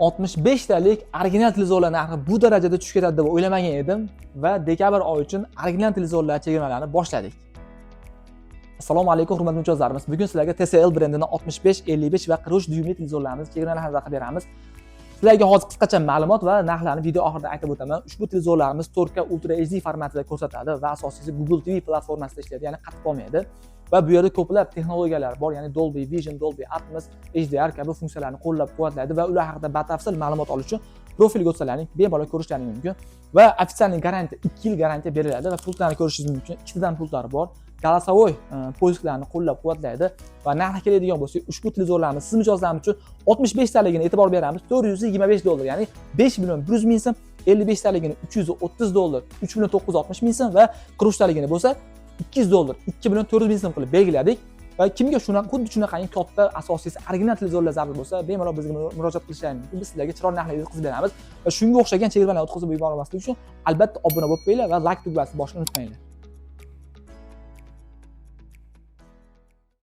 65 talik original televizorlar narxi bu darajada tushib ketadi deb o'ylamagan edim va dekabr oyi uchun original televizorlar chegirmalarini boshladik. Assalomu alaykum hurmatli mijozlarimiz. Bugun sizlarga TCL brendining 65, 55 va 43 dyumli televizorlarimiz chegirmalarini haqida beramiz. Sizlarga hozir qisqacha ma'lumot va narxlarni video oxirida aytib o'taman. Ushbu televizorlarimiz 4K Ultra HD formatida ko'rsatadi va asosiysi Google TV platformasida ishlaydi, ya'ni qatib qolmaydi. Va bu yerda ko'plab texnologiyalar bor, ya'ni Dolby Vision, Dolby Atmos, HDR kabi funksiyalarni qo'llab-quvvatlaydi va ular haqida batafsil ma'lumot olish uchun profilga o'tsalaring bemalol ko'rishlaring mumkin. Va ofitsial garantiya 2 yil garantiya beriladi va pultlarni ko'rishingiz mumkin. Ikkitadan pultlari bor. Голосовой poysklarni qo'llab-quvvatlaydi va narxi keladigan bo'lsak, ushbu televizorlarimiz siz mijozlarimiz uchun 65 taligini e'tibor beramiz. $425, ya'ni 5 million 100 ming so'm, 55 taligini $330, 3 million 960 ming so'm va 43 taligini bo'lsa $200, 2 million 400 ming so'm qilib belgiladik. Va kimga xuddi shunaqangi katta asosiysi original televizorlar zarur bo'lsa, bemalol bizga murojaat qilishlaring mumkin. Biz sizlarga chiroyli narxlarni yetkazib beramiz va shunga o'xshagan chegirmalarni o'tkazib yubormaslik uchun albatta obuna bo'lib qo'yinglar va like tugmasini bosishni unutmanglar.